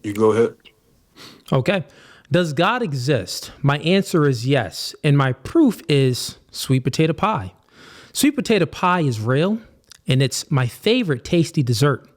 You go ahead. Okay. Does God exist? My answer is yes. And my proof is sweet potato pie. Sweet potato pie is real, and it's my favorite tasty dessert.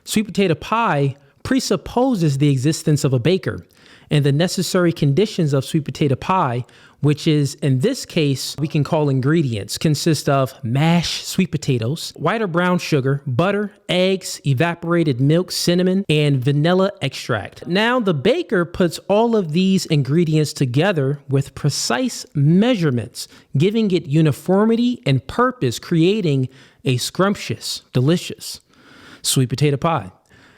Sweet potato pie presupposes the existence of a baker and the necessary conditions of sweet potato pie, which is, in this case, we can call ingredients, consist of mashed sweet potatoes, white or brown sugar, butter, eggs, evaporated milk, cinnamon, and vanilla extract. Now, the baker puts all of these ingredients together with precise measurements, giving it uniformity and purpose, creating a scrumptious, delicious sweet potato pie.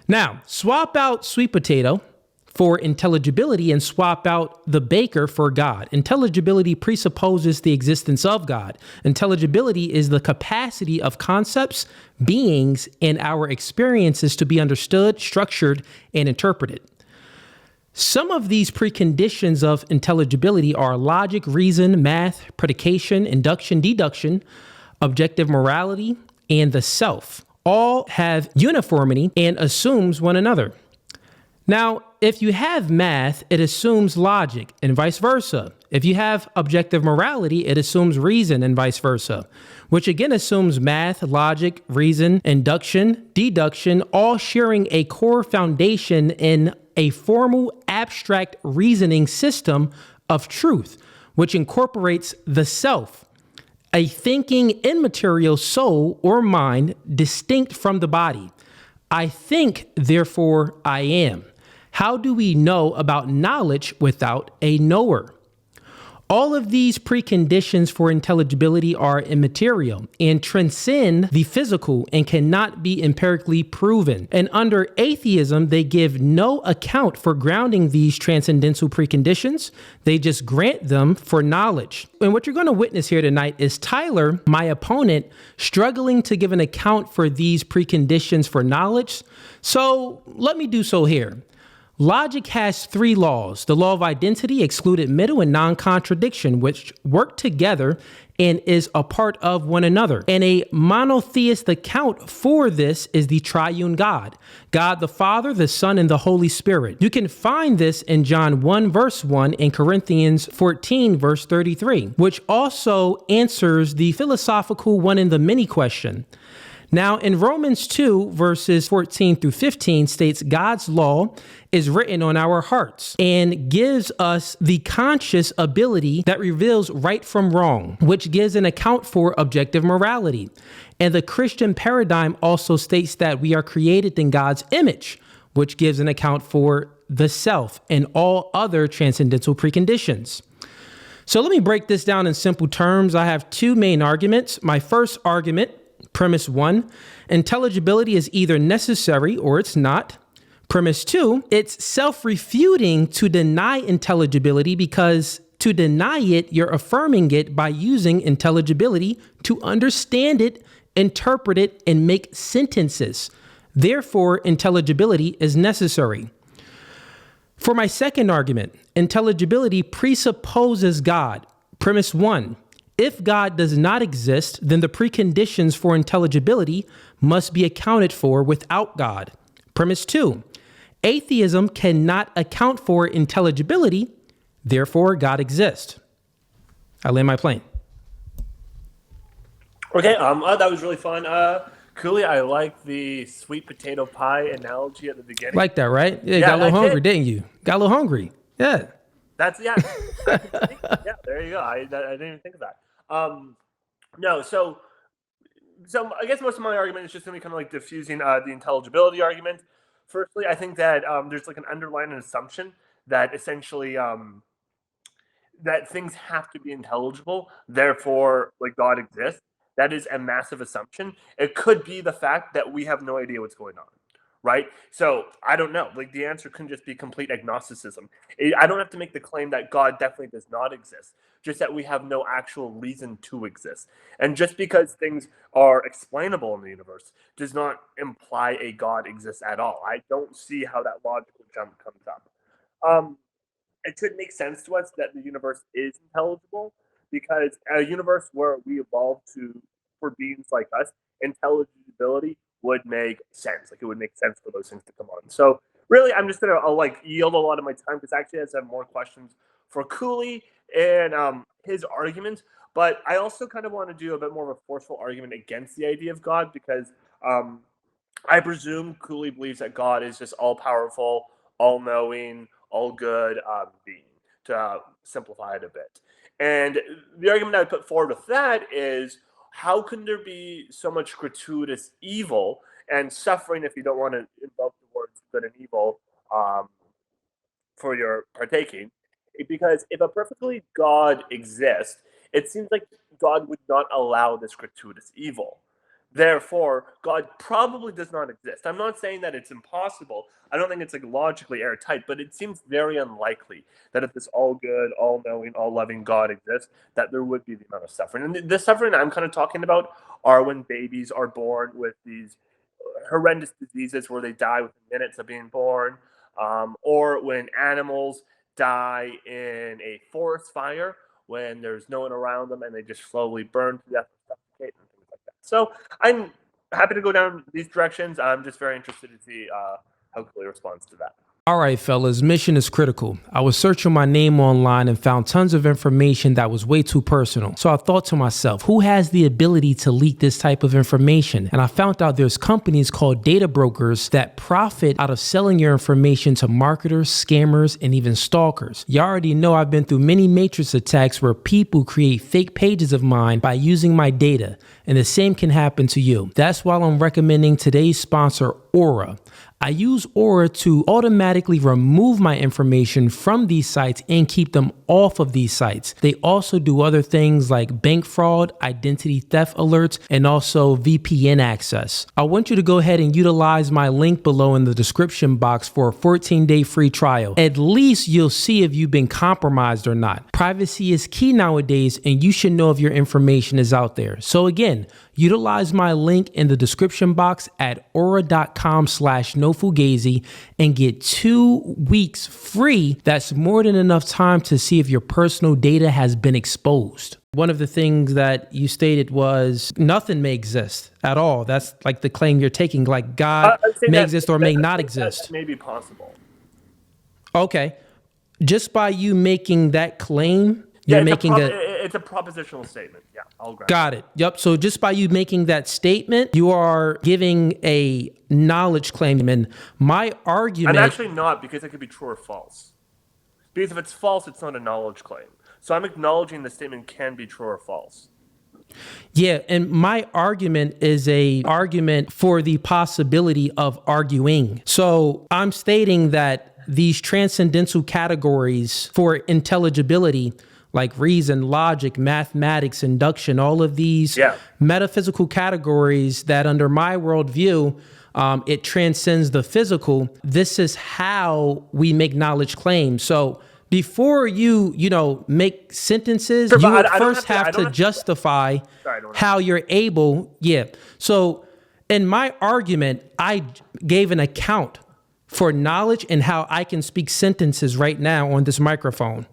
Now, swap out sweet potato for intelligibility and swap out the baker for God. Intelligibility presupposes the existence of God. Intelligibility is the capacity of concepts, beings, and our experiences to be understood, structured, and interpreted. Some of these preconditions of intelligibility are logic, reason, math, predication, induction, deduction, objective morality, and the self. All have uniformity and assumes one another. Now, if you have math, it assumes logic and vice versa. If you have objective morality, it assumes reason and vice versa, which again assumes math, logic, reason, induction, deduction, all sharing a core foundation in a formal abstract reasoning system of truth, which incorporates the self, a thinking immaterial soul or mind distinct from the body. I think, therefore I am. How do we know about knowledge without a knower? All of these preconditions for intelligibility are immaterial and transcend the physical and cannot be empirically proven. And under atheism, they give no account for grounding these transcendental preconditions. They just grant them for knowledge. And what you're going to witness here tonight is Tyler, my opponent, struggling to give an account for these preconditions for knowledge. So let me do so here. Logic has three laws: the law of identity, excluded middle, and non-contradiction, which work together and is a part of one another. And a monotheist account for this is the triune God, God the Father, the Son, and the Holy Spirit. You can find this in John 1, verse 1, and Corinthians 14, verse 33, which also answers the philosophical one in the many question. Now, in Romans 2, verses 14 through 15 states God's law is written on our hearts and gives us the conscious ability that reveals right from wrong, which gives an account for objective morality. And the Christian paradigm also states that we are created in God's image, which gives an account for the self and all other transcendental preconditions. So let me break this down in simple terms. I have two main arguments. My first argument, Premise 1, intelligibility is either necessary or it's not. Premise 2, it's self-refuting to deny intelligibility because to deny it, you're affirming it by using intelligibility to understand it, interpret it, and make sentences. Therefore, intelligibility is necessary. For my second argument, intelligibility presupposes God. Premise 1, if God does not exist, then the preconditions for intelligibility must be accounted for without God. Premise 2, atheism cannot account for intelligibility, therefore God exists. I land my plane. Okay, that was really fun. Cooley, I like the sweet potato pie analogy at the beginning. Like that, right? Yeah, you got a little hungry, didn't you? Got a little hungry. Yeah. Yeah, there you go. I didn't even think of that. No, so I guess most of my argument is just going to be kind of like diffusing the intelligibility argument. Firstly, I think that there's like an underlying assumption that essentially that things have to be intelligible, therefore, like God exists. That is a massive assumption. It could be the fact that we have no idea what's going on. Right? So I don't know. Like the answer can just be complete agnosticism. I don't have to make the claim that God definitely does not exist, just that we have no actual reason to exist. And just because things are explainable in the universe does not imply a God exists at all. I don't see how that logical jump comes up. It should make sense to us that the universe is intelligible, because a universe where we evolve for beings like us, intelligibility would make sense. Like it would make sense for those things to come on. So really, I'm just gonna I'll like yield a lot of my time because actually I have more questions for Cooley and his argument. But I also kind of want to do a bit more of a forceful argument against the idea of God because um, I presume Cooley believes that God is just all powerful, all knowing, all good being, to simplify it a bit. And the argument I would put forward with that is how can there be so much gratuitous evil and suffering if you don't want to invoke the words good and evil um, for your partaking? Because if a perfectly God exists, it seems like God would not allow this gratuitous evil. Therefore, God probably does not exist. I'm not saying that it's impossible. I don't think it's like logically airtight, but it seems very unlikely that if this all good, all knowing, all loving God exists, that there would be the amount of suffering. And the suffering I'm kind of talking about are when babies are born with these horrendous diseases where they die within minutes of being born, or when animals die in a forest fire when there's no one around them and they just slowly burn to death or suffocate and things like that. So I'm happy to go down these directions. I'm just very interested to see how Cooley responds to that. All right, fellas, mission is critical. I was searching my name online and found tons of information that was way too personal. So I thought to myself, who has the ability to leak this type of information? And I found out there's companies called data brokers that profit out of selling your information to marketers, scammers, and even stalkers. You already know I've been through many matrix attacks where people create fake pages of mine by using my data, and the same can happen to you. That's why I'm recommending today's sponsor, Aura. I use Aura to automatically remove my information from these sites and keep them off of these sites. They also do other things like bank fraud, identity theft alerts, and also VPN access. I want you to go ahead and utilize my link below in the description box for a 14-day free trial. At least you'll see if you've been compromised or not. Privacy is key nowadays, and you should know if your information is out there. So again, utilize my link in the description box at aura.com/nofugazi and get 2 weeks free. That's more than enough time to see if your personal data has been exposed. One of the things that you stated was nothing may exist at all. That's like the claim you're taking, like God may exist or may not exist. That may be possible. Okay. Just by you making that claim, you're making it's a propositional statement. Yeah, I'll grab Got it. Yep. So just by you making that statement, you are giving a knowledge claim. And my argument... I'm actually not, because it could be true or false. Because if it's false, it's not a knowledge claim. So I'm acknowledging the statement can be true or false. Yeah, and my argument is a argument for the possibility of arguing. So I'm stating that these transcendental categories for intelligibility, like reason, logic, mathematics, induction, all of these metaphysical categories that under my worldview, it transcends the physical. This is how we make knowledge claims. So before you make sentences, you would first have to justify how you're able. Yeah. So in my argument, I gave an account for knowledge and how I can speak sentences right now on this microphone.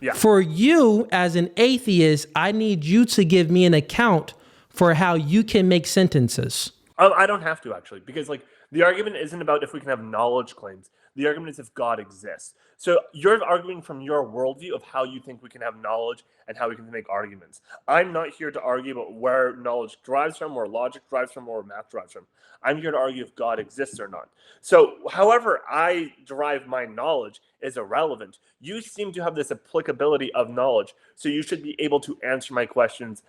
Yeah. For you as an atheist, I need you to give me an account for how you can make sentences. I don't have to, actually, because like the argument isn't about if we can have knowledge claims. The argument is if God exists. So you're arguing from your worldview of how you think we can have knowledge and how we can make arguments. I'm not here to argue about where knowledge derives from, where logic derives from, or where math derives from. I'm here to argue if God exists or not. So however I derive my knowledge is irrelevant. You seem to have this applicability of knowledge, so you should be able to answer my questions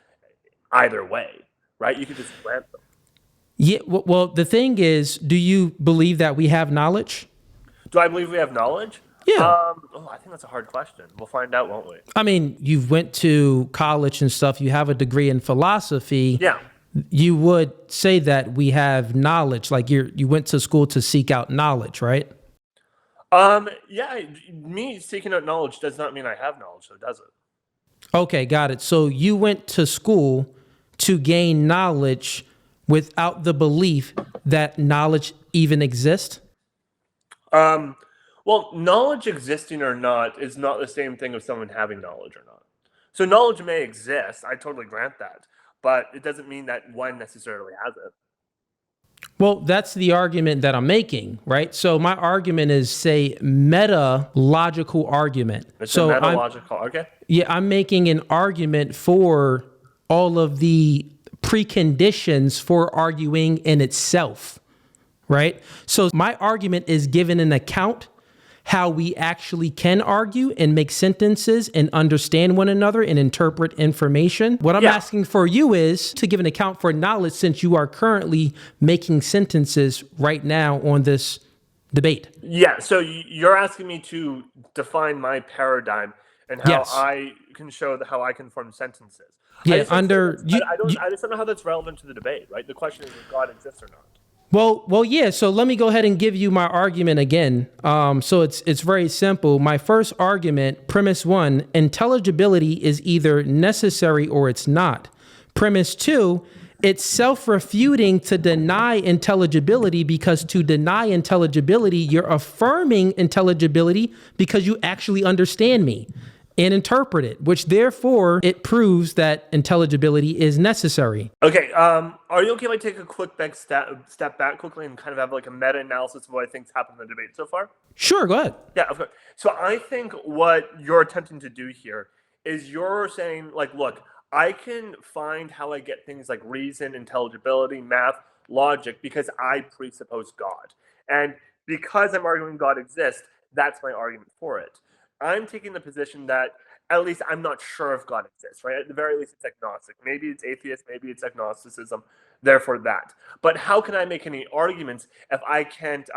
either way, right? You can just grant them. Yeah, well, the thing is, do you believe that we have knowledge? Do I believe we have knowledge? Yeah. I think that's a hard question. We'll find out, won't we? I mean, you went to college and stuff. You have a degree in philosophy. Yeah. You would say that we have knowledge, like you went to school to seek out knowledge, right? Yeah, me seeking out knowledge does not mean I have knowledge, so does it? Okay, got it. So you went to school to gain knowledge without the belief that knowledge even exists? Well, knowledge existing or not is not the same thing as someone having knowledge or not. So knowledge may exist, I totally grant that, but it doesn't mean that one necessarily has it. Well, that's the argument that I'm making, right? So my argument is, say, meta-logical argument. It's So a metalogical. Okay. yeah, I'm making an argument for all of the preconditions for arguing in itself, right? So my argument is given an account how we actually can argue and make sentences and understand one another and interpret information. What I'm asking for you is to give an account for knowledge, since you are currently making sentences right now on this debate. Yeah, so you're asking me to define my paradigm and how I can show how I can form sentences. Yeah, I just don't know how that's relevant to the debate, right? The question is if God exists or not. Well, yeah. So let me go ahead and give you my argument again. So it's very simple. My first argument, premise 1, intelligibility is either necessary or it's not. Premise 2, it's self-refuting to deny intelligibility, because to deny intelligibility, you're affirming intelligibility because you actually understand me and interpret it, which therefore it proves that intelligibility is necessary. Okay, are you okay if I take a quick step back quickly and kind of have like a meta-analysis of what I think's happened in the debate so far? Sure, go ahead. Yeah, of course. So I think what you're attempting to do here is you're saying, like, look, I can find how I get things like reason, intelligibility, math, logic, because I presuppose God. And because I'm arguing God exists, that's my argument for it. I'm taking the position that at least I'm not sure if God exists, right? At the very least, it's agnostic. Maybe it's atheist, maybe it's agnosticism, therefore that. But how can I make any arguments if I can't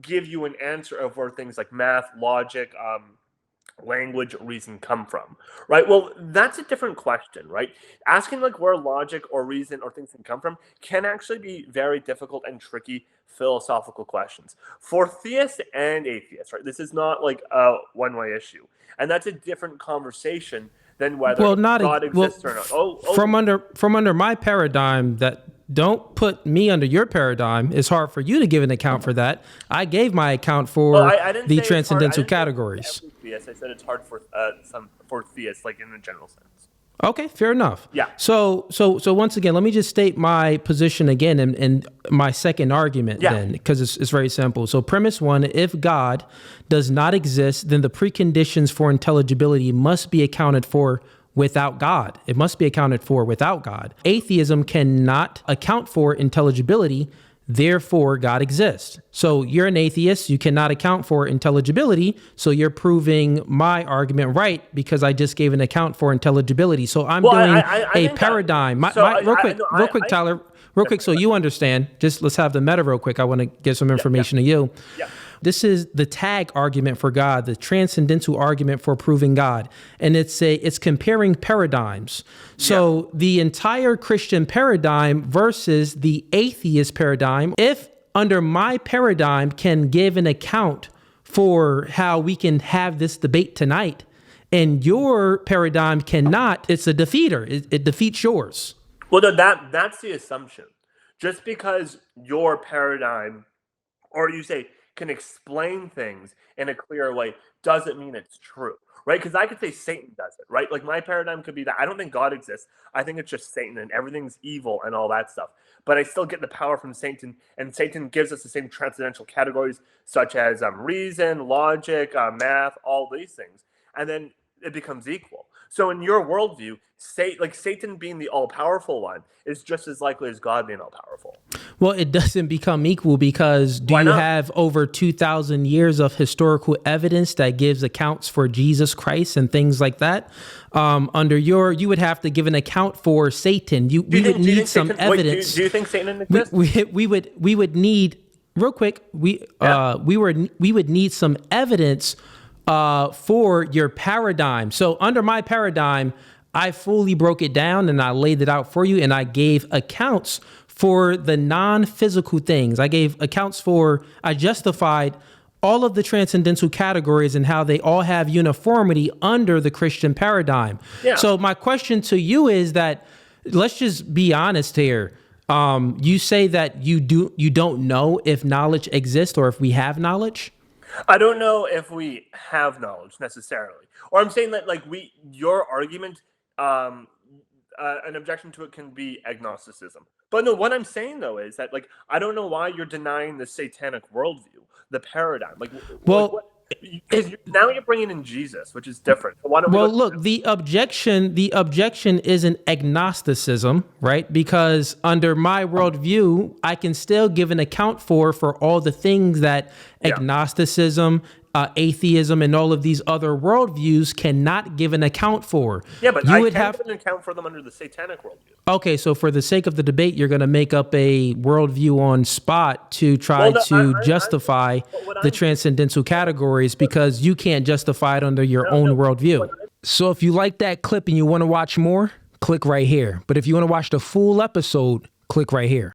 give you an answer of where things like math, logic, language, reason come from, right? Well, that's a different question, right? Asking like where logic or reason or things can come from can actually be very difficult and tricky philosophical questions for theists and atheists, right? This is not like a one-way issue, and that's a different conversation than whether God exists or not. From under my paradigm, that don't put me under your paradigm. It's hard for you to give an account for that. I gave my account for the transcendental categories. I said it's hard for for theists, like in a general sense. Okay, fair enough. Yeah. So once again, let me just state my position again and my second argument then, because it's very simple. So premise 1, if God does not exist, then the preconditions for intelligibility must be accounted for without God. It must be accounted for without God. Atheism cannot account for intelligibility, therefore God exists. So you're an atheist, you cannot account for intelligibility, so you're proving my argument right because I just gave an account for intelligibility. So I'm doing a paradigm. Real quick, Tyler, so you understand. Just let's have the meta real quick. I want to give some information to you. Yeah. This is the tag argument for God, the transcendental argument for proving God. And it's comparing paradigms. So the entire Christian paradigm versus the atheist paradigm. If under my paradigm can give an account for how we can have this debate tonight, and your paradigm cannot, it's a defeater. It defeats yours. Well, no, that's the assumption. Just because your paradigm, or you say, can explain things in a clear way doesn't mean it's true, right? Because I could say Satan does it, right? Like my paradigm could be that I don't think God exists. I think it's just Satan and everything's evil and all that stuff. But I still get the power from Satan, and Satan gives us the same transcendental categories such as reason, logic, math, all these things. And then it becomes equal. So in your worldview, Satan being the all-powerful one is just as likely as God being all-powerful. Well, it doesn't become equal because you have over 2,000 years of historical evidence that gives accounts for Jesus Christ and things like that? You would have to give an account for Satan. We would need some evidence. Do you think Satan exists? We would need, real quick, we would need some evidence for your paradigm. So under my paradigm, I fully broke it down and I laid it out for you, and I gave accounts for the non-physical things. I justified all of the transcendental categories and how they all have uniformity under the Christian paradigm. Yeah. So my question to you is that, let's just be honest here. You say that you don't know if knowledge exists or if we have knowledge? I don't know if we have knowledge necessarily. Or I'm saying that your argument, an objection to it can be agnosticism. But no, what I'm saying though is that like I don't know why you're denying the satanic worldview, the paradigm. Well, because now you're bringing in Jesus, which is different. So why don't well, we look, the objection isn't agnosticism, right? Because under my worldview, I can still give an account for all the things that agnosticism, atheism, and all of these other worldviews cannot give an account for. Yeah, but I can give an account for them under the satanic worldview. Okay, so for the sake of the debate, you're going to make up a worldview on spot to try to justify the transcendental categories because you can't justify it under your own worldview. So if you like that clip and you want to watch more, click right here. But if you want to watch the full episode, click right here.